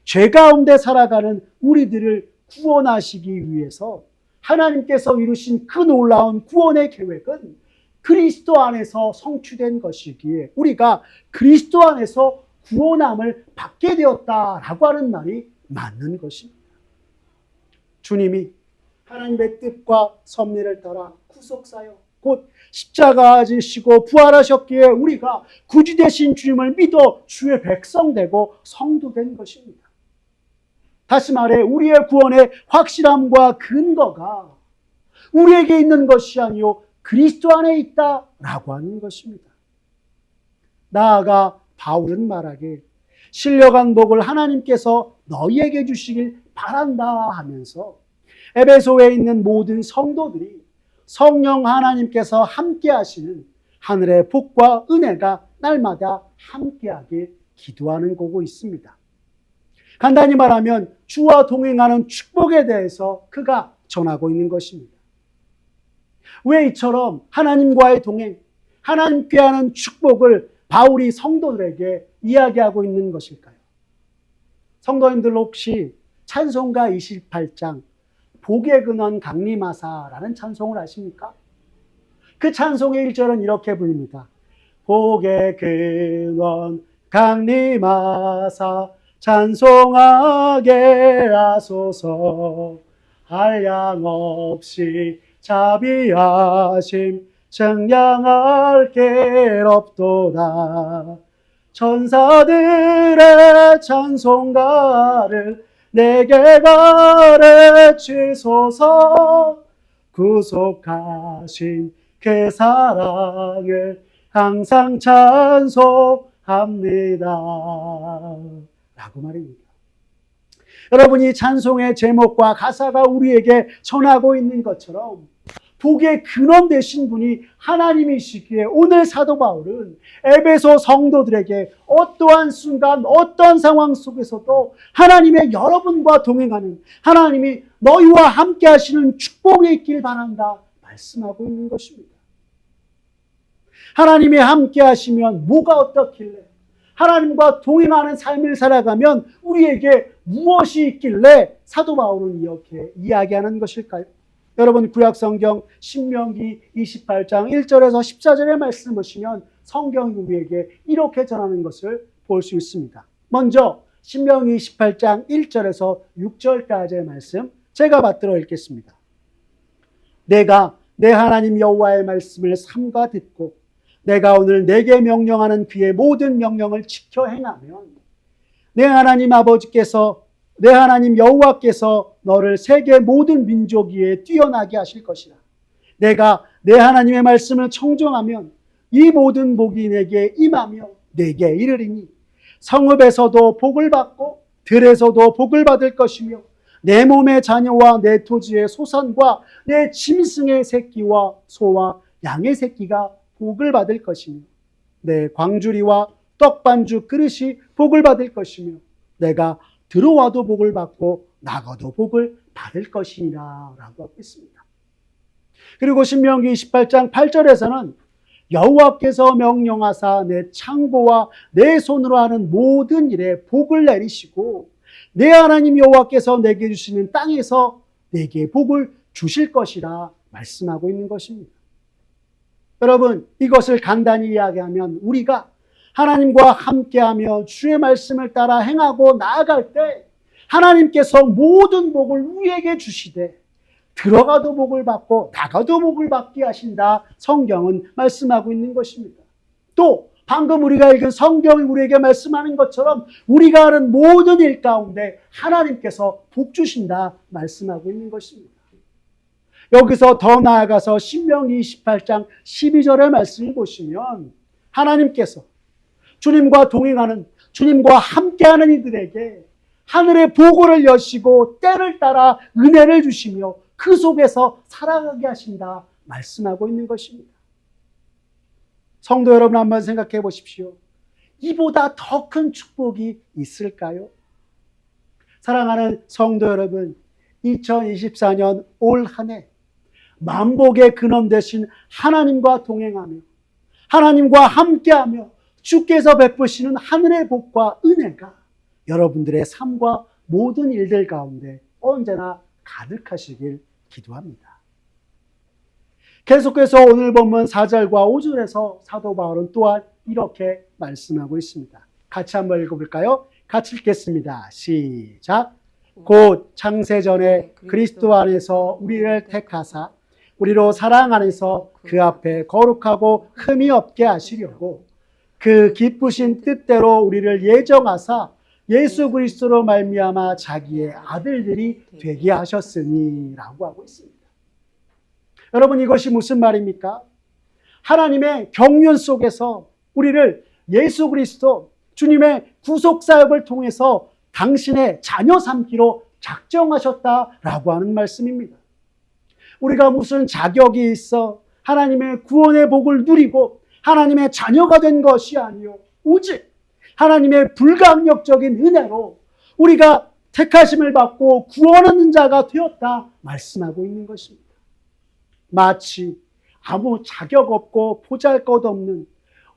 죄 가운데 살아가는 우리들을 구원하시기 위해서 하나님께서 이루신 그 놀라운 구원의 계획은 그리스도 안에서 성취된 것이기에 우리가 그리스도 안에서 구원함을 받게 되었다라고 하는 말이 맞는 것입니다. 주님이 하나님의 뜻과 섭리를 따라 구속사역, 곧 십자가 지시고 부활하셨기에 우리가 구주 되신 주님을 믿어 주의 백성 되고 성도 된 것입니다. 다시 말해 우리의 구원의 확실함과 근거가 우리에게 있는 것이 아니요 그리스도 안에 있다라고 하는 것입니다. 나아가 바울은 말하길 신령한 복을 하나님께서 너희에게 주시길 바란다 하면서 에베소에 있는 모든 성도들이 성령 하나님께서 함께 하시는 하늘의 복과 은혜가 날마다 함께하길 기도하는 거고 있습니다. 간단히 말하면 주와 동행하는 축복에 대해서 그가 전하고 있는 것입니다. 왜 이처럼 하나님과의 동행, 하나님께 하는 축복을 바울이 성도들에게 이야기하고 있는 것일까요? 성도님들 혹시 찬송가 28장 복의 근원 강림하사라는 찬송을 아십니까? 그 찬송의 1절은 이렇게 부릅니다. 복의 근원 강림하사 찬송하게 하소서 한량없이 자비하심 증량할 게 없도다. 천사들의 찬송가를 내게 가르치소서. 구속하신 그 사랑을 항상 찬송합니다 라고 말입니다. 여러분, 이 찬송의 제목과 가사가 우리에게 전하고 있는 것처럼 복의 근원 되신 분이 하나님이시기에 오늘 사도 바울은 에베소 성도들에게 어떠한 순간 어떠한 상황 속에서도 하나님의 여러분과 동행하는, 하나님이 너희와 함께 하시는 축복이 있길 바란다 말씀하고 있는 것입니다. 하나님이 함께 하시면 뭐가 어떻길래, 하나님과 동행하는 삶을 살아가면 우리에게 무엇이 있길래 사도 바울은 이렇게 이야기하는 것일까요? 여러분, 구약성경 신명기 28장 1절에서 14절의 말씀을 보시면 성경이 우리에게 이렇게 전하는 것을 볼 수 있습니다. 먼저 신명기 28장 1절에서 6절까지의 말씀 제가 받들어 읽겠습니다. 내가 내 하나님 여호와의 말씀을 삼가 듣고 내가 오늘 내게 명령하는 그의 모든 명령을 지켜 행하면 내 하나님 아버지께서, 내 하나님 여호와께서 너를 세계 모든 민족 위에 뛰어나게 하실 것이라. 내가 내 하나님의 말씀을 청종하면 이 모든 복이 내게 임하며 내게 이르리니 성읍에서도 복을 받고 들에서도 복을 받을 것이며 내 몸의 자녀와 내 토지의 소산과 내 짐승의 새끼와 소와 양의 새끼가 복을 받을 것이며 내 광주리와 떡반죽 그릇이 복을 받을 것이며 내가 들어와도 복을 받고 나가도 복을 받을 것이니라 라고 하고 있습니다. 그리고 신명기 28장 8절에서는 여호와께서 명령하사 내 창고와 내 손으로 하는 모든 일에 복을 내리시고 내 하나님 여호와께서 내게 주시는 땅에서 내게 복을 주실 것이라 말씀하고 있는 것입니다. 여러분, 이것을 간단히 이야기하면 우리가 하나님과 함께하며 주의 말씀을 따라 행하고 나아갈 때 하나님께서 모든 복을 우리에게 주시되 들어가도 복을 받고 나가도 복을 받게 하신다. 성경은 말씀하고 있는 것입니다. 또 방금 우리가 읽은 성경이 우리에게 말씀하는 것처럼 우리가 하는 모든 일 가운데 하나님께서 복 주신다 말씀하고 있는 것입니다. 여기서 더 나아가서 신명기 28장 12절의 말씀을 보시면 하나님께서 주님과 동행하는, 주님과 함께하는 이들에게 하늘의 보고를 여시고 때를 따라 은혜를 주시며 그 속에서 살아가게 하신다 말씀하고 있는 것입니다. 성도 여러분, 한번 생각해 보십시오. 이보다 더 큰 축복이 있을까요? 사랑하는 성도 여러분, 2024년 올 한 해 만복의 근원 되신 하나님과 동행하며 하나님과 함께하며 주께서 베푸시는 하늘의 복과 은혜가 여러분들의 삶과 모든 일들 가운데 언제나 가득하시길 기도합니다. 계속해서 오늘 본문 4절과 5절에서 사도 바울은 또한 이렇게 말씀하고 있습니다. 같이 한번 읽어볼까요? 같이 읽겠습니다. 시작. 곧 창세전에 그리스도 안에서 우리를 택하사 우리로 사랑 안에서 그 앞에 거룩하고 흠이 없게 하시려고 그 기쁘신 뜻대로 우리를 예정하사 예수 그리스도로 말미암아 자기의 아들들이 되게 하셨으니 라고 하고 있습니다. 여러분, 이것이 무슨 말입니까? 하나님의 경륜 속에서 우리를 예수 그리스도 주님의 구속사역을 통해서 당신의 자녀 삼기로 작정하셨다라고 하는 말씀입니다. 우리가 무슨 자격이 있어 하나님의 구원의 복을 누리고 하나님의 자녀가 된 것이 아니요 오직 하나님의 불가항력적인 은혜로 우리가 택하심을 받고 구원 얻는 자가 되었다 말씀하고 있는 것입니다. 마치 아무 자격 없고 보잘것없는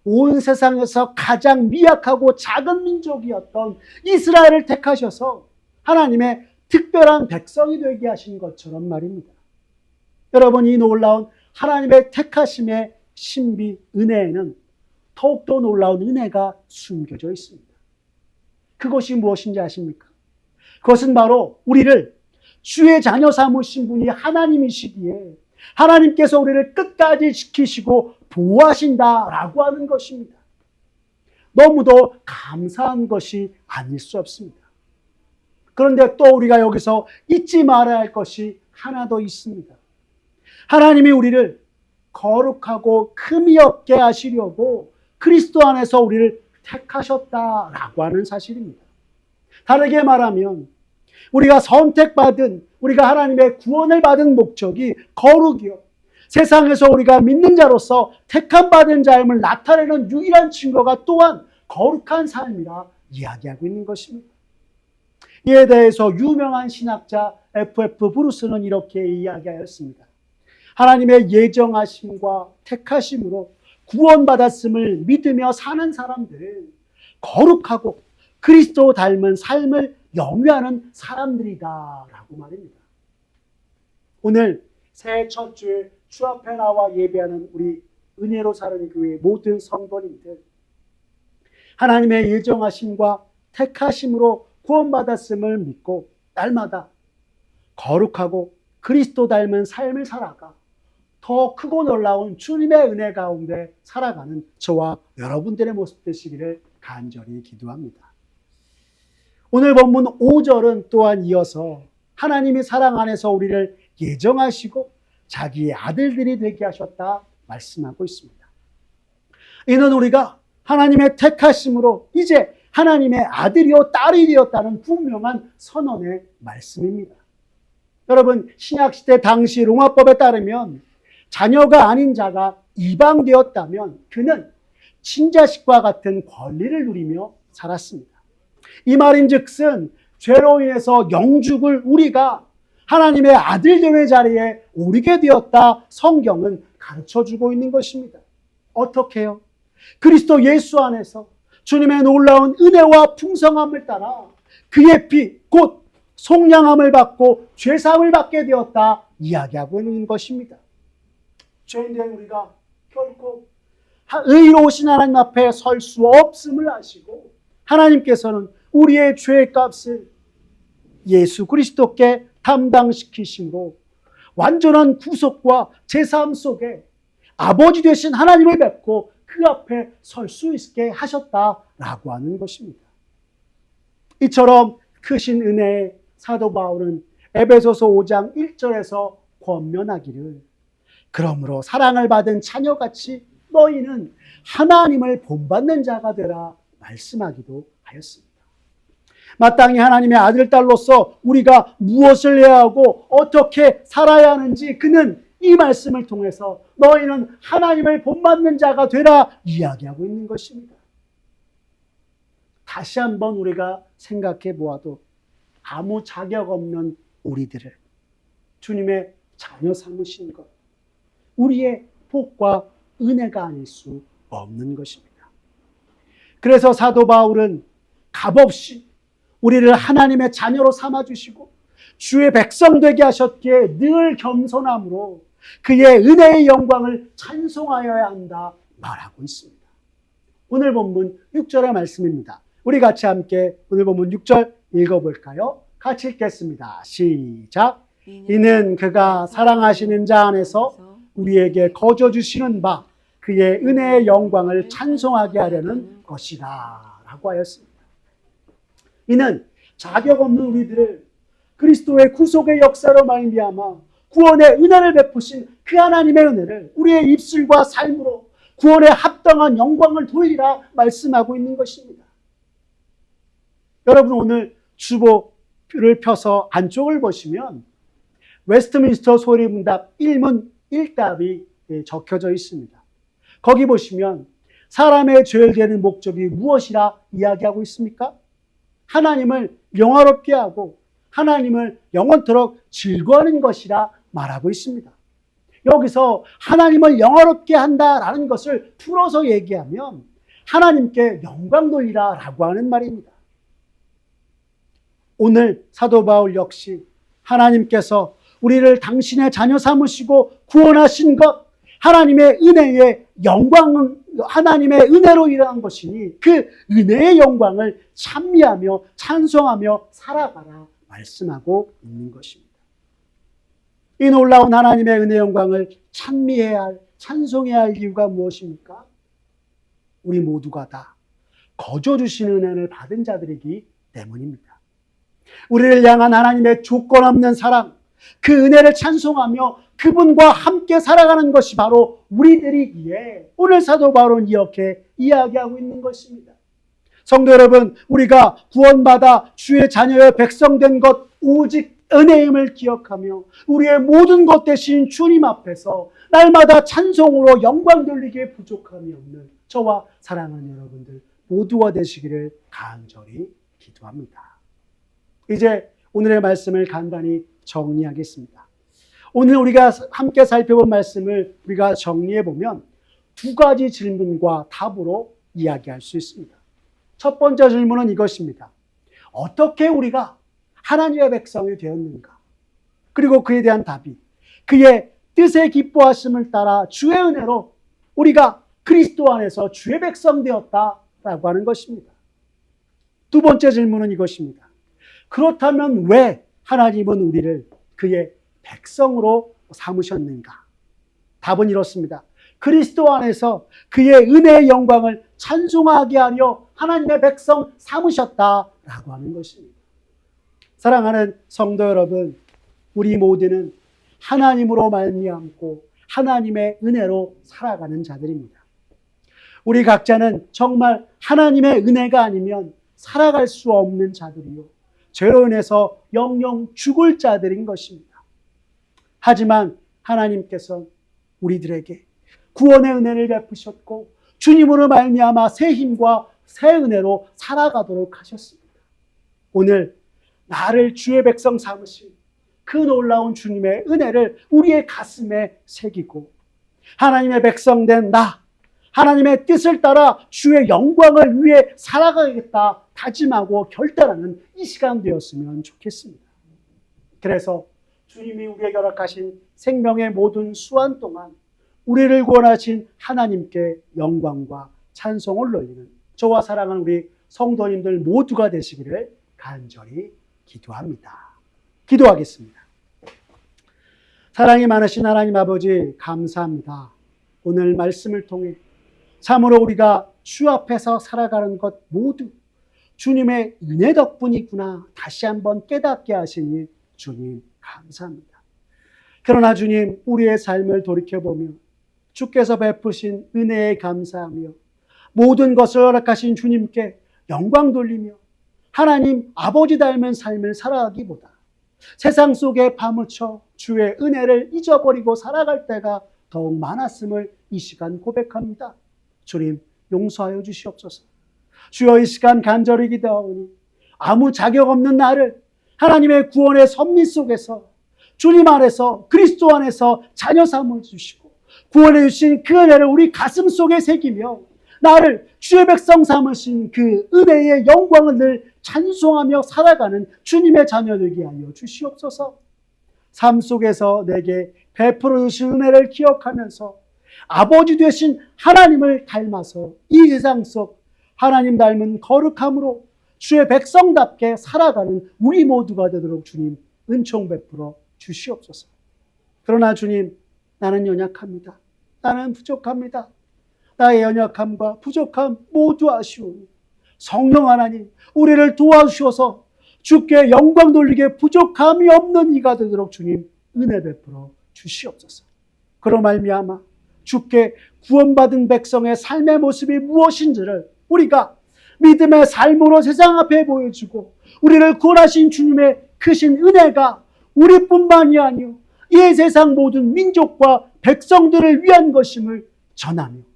온 세상에서 가장 미약하고 작은 민족이었던 이스라엘을 택하셔서 하나님의 특별한 백성이 되게 하신 것처럼 말입니다. 여러분, 이 놀라운 하나님의 택하심의 신비 은혜에는 더욱더 놀라운 은혜가 숨겨져 있습니다. 그것이 무엇인지 아십니까? 그것은 바로 우리를 주의 자녀 삼으신 분이 하나님이시기에 하나님께서 우리를 끝까지 지키시고 보호하신다라고 하는 것입니다. 너무도 감사한 것이 아닐 수 없습니다. 그런데 또 우리가 여기서 잊지 말아야 할 것이 하나 더 있습니다. 하나님이 우리를 거룩하고 흠이 없게 하시려고 그리스도 안에서 우리를 택하셨다라고 하는 사실입니다. 다르게 말하면 우리가 선택받은, 우리가 하나님의 구원을 받은 목적이 거룩이요, 세상에서 우리가 믿는 자로서 택함받은 자임을 나타내는 유일한 증거가 또한 거룩한 삶이라 이야기하고 있는 것입니다. 이에 대해서 유명한 신학자 F.F. 브루스는 이렇게 이야기하였습니다. 하나님의 예정하심과 택하심으로 구원받았음을 믿으며 사는 사람들은 거룩하고 그리스도 닮은 삶을 영위하는 사람들이다 라고 말입니다. 오늘 새해 첫 주에 주 앞에 나와 예배하는 우리 은혜로 사는 교회의 모든 성도님들, 하나님의 예정하심과 택하심으로 구원받았음을 믿고 날마다 거룩하고 그리스도 닮은 삶을 살아가 더 크고 놀라운 주님의 은혜 가운데 살아가는 저와 여러분들의 모습 되시기를 간절히 기도합니다. 오늘 본문 5절은 또한 이어서 하나님이 사랑 안에서 우리를 예정하시고 자기의 아들들이 되게 하셨다 말씀하고 있습니다. 이는 우리가 하나님의 택하심으로 이제 하나님의 아들이요 딸이 되었다는 분명한 선언의 말씀입니다. 여러분, 신약시대 당시 로마법에 따르면 자녀가 아닌 자가 이방되었다면 그는 친자식과 같은 권리를 누리며 살았습니다. 이 말인즉슨 죄로 인해서 영죽을 우리가 하나님의 아들됨의 자리에 오르게 되었다 성경은 가르쳐주고 있는 것입니다. 어떻게요? 그리스도 예수 안에서 주님의 놀라운 은혜와 풍성함을 따라 그의 피, 곧 속량함을 받고 죄사함을 받게 되었다 이야기하고 있는 것입니다. 죄인된 우리가 결코 의로우신 하나님 앞에 설 수 없음을 아시고 하나님께서는 우리의 죄의 값을 예수 그리스도께 담당시키심으로 완전한 구속과 제사함 속에 아버지 되신 하나님을 뵙고 그 앞에 설 수 있게 하셨다라고 하는 것입니다. 이처럼 크신 은혜의 사도 바울은 에베소서 5장 1절에서 권면하기를 그러므로 사랑을 받은 자녀같이 너희는 하나님을 본받는 자가 되라 말씀하기도 하였습니다. 마땅히 하나님의 아들, 딸로서 우리가 무엇을 해야 하고 어떻게 살아야 하는지 그는 이 말씀을 통해서 너희는 하나님을 본받는 자가 되라 이야기하고 있는 것입니다. 다시 한번 우리가 생각해 보아도 아무 자격 없는 우리들을 주님의 자녀 삼으신 것, 우리의 복과 은혜가 아닐 수 없는 것입니다. 그래서 사도 바울은 값없이 우리를 하나님의 자녀로 삼아주시고 주의 백성 되게 하셨기에 늘 겸손함으로 그의 은혜의 영광을 찬송하여야 한다 말하고 있습니다. 오늘 본문 6절의 말씀입니다. 우리 같이 함께 오늘 본문 6절 읽어볼까요? 같이 읽겠습니다. 시작. 이는 그가 사랑하시는 자 안에서 우리에게 거저 주시는 바 그의 은혜의 영광을 찬송하게 하려는 것이다 라고 하였습니다. 이는 자격 없는 우리들을 그리스도의 구속의 역사로 말미암아 구원의 은혜를 베푸신 그 하나님의 은혜를 우리의 입술과 삶으로 구원에 합당한 영광을 돌리라 말씀하고 있는 것입니다. 여러분 오늘 주보를 펴서 안쪽을 보시면 웨스트민스터 소리문답 1문 1답이 적혀져 있습니다. 거기 보시면 사람의 죄를 되는 목적이 무엇이라 이야기하고 있습니까? 하나님을 영화롭게 하고 하나님을 영원토록 즐거워하는 것이라 말하고 있습니다. 여기서 하나님을 영화롭게 한다라는 것을 풀어서 얘기하면 하나님께 영광 돌리라 라고 하는 말입니다. 오늘 사도 바울 역시 하나님께서 우리를 당신의 자녀 삼으시고 구원하신 것, 하나님의 은혜의 영광은 하나님의 은혜로 일어난 것이니 그 은혜의 영광을 찬미하며 찬송하며 살아가라 말씀하고 있는 것입니다. 이 놀라운 하나님의 은혜 영광을 찬미해야 할, 찬송해야 할 이유가 무엇입니까? 우리 모두가 다 거저 주신 은혜를 받은 자들이기 때문입니다. 우리를 향한 하나님의 조건 없는 사랑, 그 은혜를 찬송하며 그분과 함께 살아가는 것이 바로 우리들이기에 오늘 사도 바울은 이렇게 이야기하고 있는 것입니다. 성도 여러분, 우리가 구원받아 주의 자녀의 백성된 것 오직 은혜임을 기억하며 우리의 모든 것 대신 주님 앞에서 날마다 찬송으로 영광 돌리기에 부족함이 없는 저와 사랑하는 여러분들 모두가 되시기를 간절히 기도합니다. 이제 오늘의 말씀을 간단히 정리하겠습니다. 오늘 우리가 함께 살펴본 말씀을 우리가 정리해 보면 두 가지 질문과 답으로 이야기할 수 있습니다. 첫 번째 질문은 이것입니다. 어떻게 우리가 하나님의 백성이 되었는가? 그리고 그에 대한 답이 그의 뜻에 기뻐하심을 따라 주의 은혜로 우리가 그리스도 안에서 주의 백성 되었다라고 하는 것입니다. 두 번째 질문은 이것입니다. 그렇다면 왜 하나님은 우리를 그의 백성으로 삼으셨는가? 답은 이렇습니다. 그리스도 안에서 그의 은혜의 영광을 찬송하게 하려 하나님의 백성 삼으셨다라고 하는 것입니다. 사랑하는 성도 여러분, 우리 모두는 하나님으로 말미암고 하나님의 은혜로 살아가는 자들입니다. 우리 각자는 정말 하나님의 은혜가 아니면 살아갈 수 없는 자들이요 죄로 인해서 영영 죽을 자들인 것입니다. 하지만 하나님께서 우리들에게 구원의 은혜를 베푸셨고 주님으로 말미암아 새 힘과 새 은혜로 살아가도록 하셨습니다. 오늘 나를 주의 백성 삼으신 그 놀라운 주님의 은혜를 우리의 가슴에 새기고 하나님의 백성 된 나, 하나님의 뜻을 따라 주의 영광을 위해 살아가겠다 다짐하고 결단하는 이 시간 되었으면 좋겠습니다. 그래서 주님이 우리에게 허락하신 생명의 모든 수완 동안 우리를 구원하신 하나님께 영광과 찬송을 돌리는 저와 사랑하는 우리 성도님들 모두가 되시기를 간절히 기도합니다. 기도하겠습니다. 사랑이 많으신 하나님 아버지 감사합니다. 오늘 말씀을 통해 참으로 우리가 주 앞에서 살아가는 것 모두 주님의 은혜 덕분이구나 다시 한번 깨닫게 하시니 주님 감사합니다. 그러나 주님 우리의 삶을 돌이켜보며 주께서 베푸신 은혜에 감사하며 모든 것을 허락하신 주님께 영광 돌리며 하나님 아버지 닮은 삶을 살아가기보다 세상 속에 파묻혀 주의 은혜를 잊어버리고 살아갈 때가 더욱 많았음을 이 시간 고백합니다. 주님 용서하여 주시옵소서. 주여 이 시간 간절히 기도하오니 아무 자격 없는 나를 하나님의 구원의 섭리 속에서 주님 안에서 그리스도 안에서 자녀 삼아 주시고 구원해 주신 그 은혜를 우리 가슴 속에 새기며 나를 주의 백성 삼으신 그 은혜의 영광을 늘 찬송하며 살아가는 주님의 자녀 되게 하여 주시옵소서. 삶 속에서 내게 베풀어 주신 은혜를 기억하면서 아버지 되신 하나님을 닮아서 이 세상 속 하나님 닮은 거룩함으로 주의 백성답게 살아가는 우리 모두가 되도록 주님 은총 베풀어 주시옵소서. 그러나 주님 나는 연약합니다. 나는 부족합니다. 나의 연약함과 부족함 모두 아시오니 성령 하나님 우리를 도와주셔서 주께 영광 돌리게 부족함이 없는 이가 되도록 주님 은혜 베풀어 주시옵소서. 그로 말미암아 주께 구원받은 백성의 삶의 모습이 무엇인지를 우리가 믿음의 삶으로 세상 앞에 보여주고 우리를 구원하신 주님의 크신 은혜가 우리뿐만이 아니요 이 세상 모든 민족과 백성들을 위한 것임을 전하며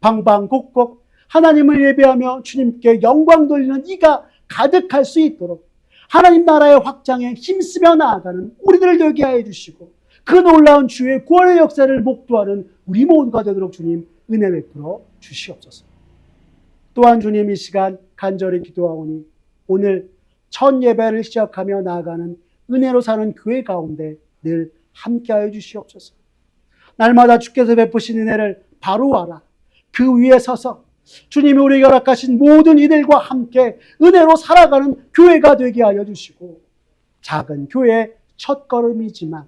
방방곡곡 하나님을 예배하며 주님께 영광 돌리는 이가 가득할 수 있도록 하나님 나라의 확장에 힘쓰며 나아가는 우리들 되게 하여 주시고 그 놀라운 주의 구원의 역사를 목도하는 우리 모두가 되도록 주님 은혜 베풀어 주시옵소서. 또한 주님 이 시간 간절히 기도하오니 오늘 첫 예배를 시작하며 나아가는 은혜로 사는 교회 가운데 늘 함께하여 주시옵소서. 날마다 주께서 베푸신 은혜를 바로 알아 그 위에 서서 주님이 우리에게 허락하신 모든 이들과 함께 은혜로 살아가는 교회가 되게 하여 주시고 작은 교회의 첫걸음이지만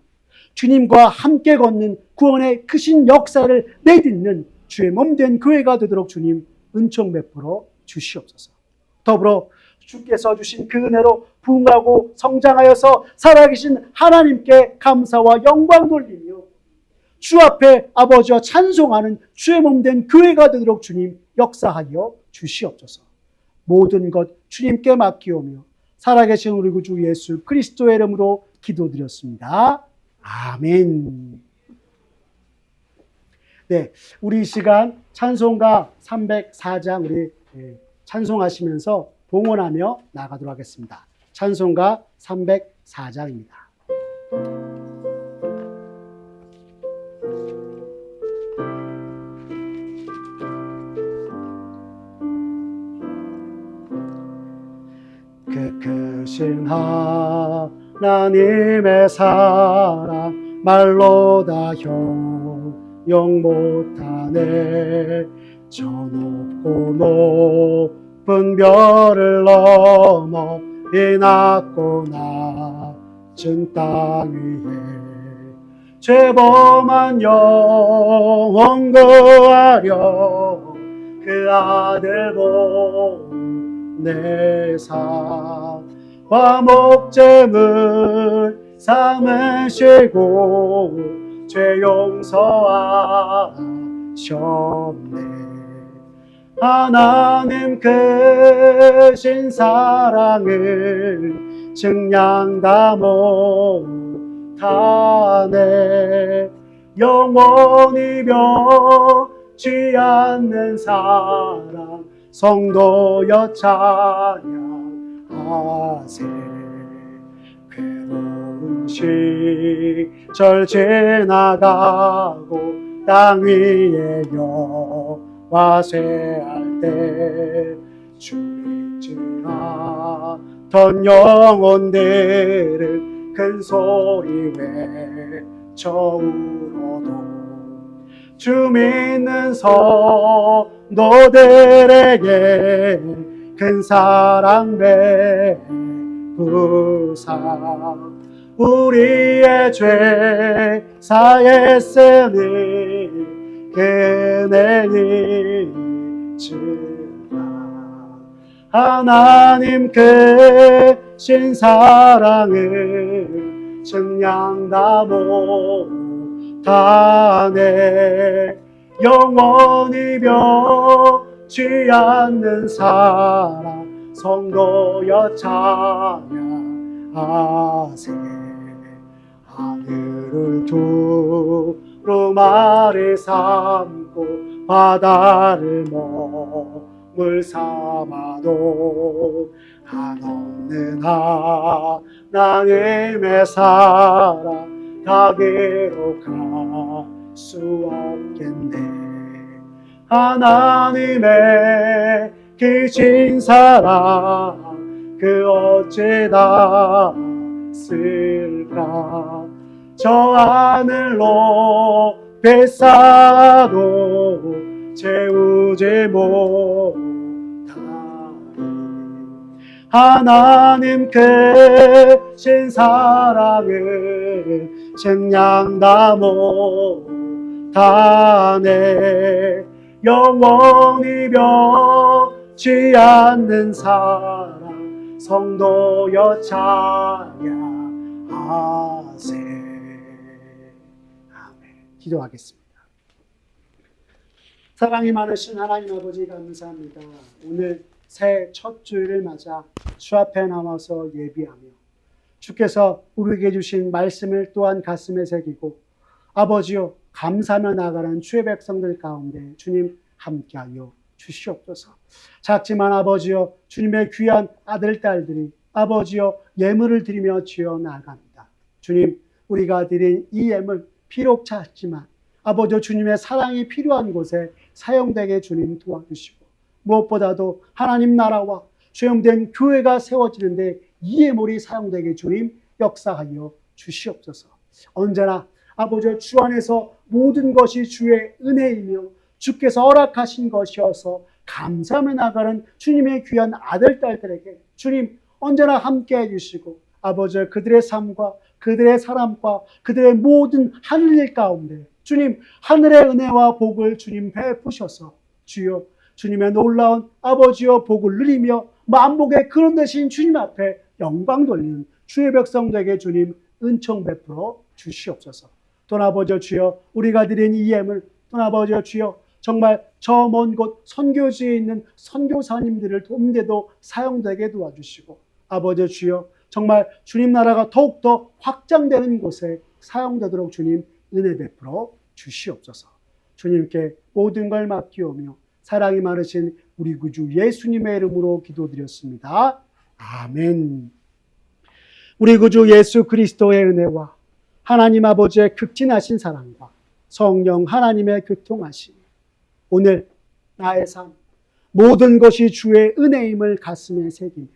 주님과 함께 걷는 구원의 크신 역사를 내딛는 주의 몸된 교회가 되도록 주님 은총 베풀어 주시옵소서. 더불어 주께서 주신 그 은혜로 부흥하고 성장하여서 살아계신 하나님께 감사와 영광 돌리며 주 앞에 아버지와 찬송하는 주의 몸된 교회가 되도록 주님 역사하여 주시옵소서. 모든 것 주님께 맡기오며 살아계신 우리 구주 예수 그리스도의 이름으로 기도드렸습니다. 아멘. 네, 우리 이 시간 찬송가 304장 우리 찬송하시면서 봉헌하며 나가도록 하겠습니다. 찬송가 304장입니다. 그 크신 하나님의 사랑 말로 다 형용 못하네. 저 높고 높은 별을 넘어 이 낮고 낮은 땅 위에 죄범한 영혼 구하려 그 아들 보내사 화목제물 삼으시고 죄 용서하셨네. 하나님 크신 사랑을 증량 다 못하네. 영원히 변치 않는 사랑 성도여 찬양하세. 괴로운 시절 지나가고 땅 위에 여호와 쇠할 때 주 잊지 않던 영혼들은 큰 소리 외쳐 울어도 주 믿는 성도들에게 큰 사랑 베푸사 우리의 죄 사했으니 그네 잊으라. 하나님 크신 사랑을 증량 다 못하네. 영원히 변치 않는 사랑 성도여 찬양하세. 하늘을 두루마리 삼고 바다를 먹물 삼아도 한없는 하나님의 사랑 다 기록할 수 없겠네. 하나님의 크신 사랑 그 어찌 다 쓸까. 저 하늘로 뱃사도 채우지 못하니 하나님 크신 사랑을 증량 다 못하네. 영원히 변치 않는 사랑 성도여 찬양하세. 아멘. 기도하겠습니다. 사랑이 많으신 하나님 아버지 감사합니다. 오늘 새 첫 주일을 맞아 주 앞에 나와서 예비하며 주께서 우리에게 주신 말씀을 또한 가슴에 새기고 아버지여 감사하며 나아가는 주의 백성들 가운데 주님 함께하여 주시옵소서. 작지만 아버지여 주님의 귀한 아들 딸들이 아버지여 예물을 드리며 지어 나아갑니다. 주님 우리가 드린 이 예물 비록 작지만 아버지여 주님의 사랑이 필요한 곳에 사용되게 주님 도와주시고 무엇보다도 하나님 나라와 죄용된 교회가 세워지는데 이 예물이 사용되게 주님 역사하여 주시옵소서. 언제나 아버지 주 안에서 모든 것이 주의 은혜이며 주께서 허락하신 것이어서 감사하며 나가는 주님의 귀한 아들 딸들에게 주님 언제나 함께 해주시고 아버지 그들의 삶과 그들의 사람과 그들의 모든 하늘일 가운데 주님 하늘의 은혜와 복을 주님 베푸셔서 주여 주님의 놀라운 아버지여 복을 누리며 만복의 그런 대신 주님 앞에 영광 돌리는 주의 백성들에게 주님 은총 베풀어 주시옵소서. 또 아버지 주여 우리가 드린 이 예물 또 아버지 주여 정말 저 먼 곳 선교지에 있는 선교사님들을 돕는데도 사용되게 도와주시고 아버지 주여 정말 주님 나라가 더욱더 확장되는 곳에 사용되도록 주님 은혜 베풀어 주시옵소서. 주님께 모든 걸 맡기오며 사랑이 많으신 우리 구주 예수님의 이름으로 기도드렸습니다. 아멘. 우리 구주 예수 그리스도의 은혜와 하나님 아버지의 극진하신 사랑과 성령 하나님의 교통하심 오늘 나의 삶 모든 것이 주의 은혜임을 가슴에 새기며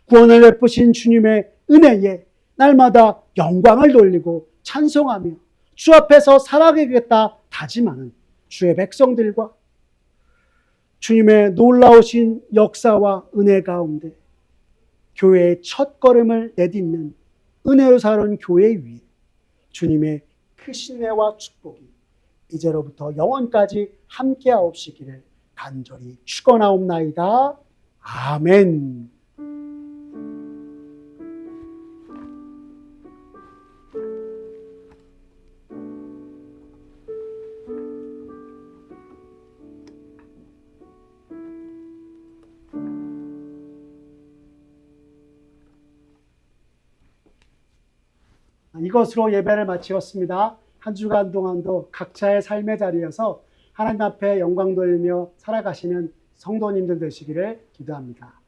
구원을 베푸신 주님의 은혜에 날마다 영광을 돌리고 찬송하며 주 앞에서 살아가겠다 다짐하는 주의 백성들과 주님의 놀라우신 역사와 은혜 가운데 교회의 첫 걸음을 내딛는 은혜로 사는 교회 위에 주님의 크신 은혜와 축복이 이제로부터 영원까지 함께하옵시기를 간절히 축원하옵나이다. 아멘. 이것으로 예배를 마치었습니다. 한 주간 동안도 각자의 삶의 자리에서 하나님 앞에 영광 돌리며 살아가시는 성도님들 되시기를 기도합니다.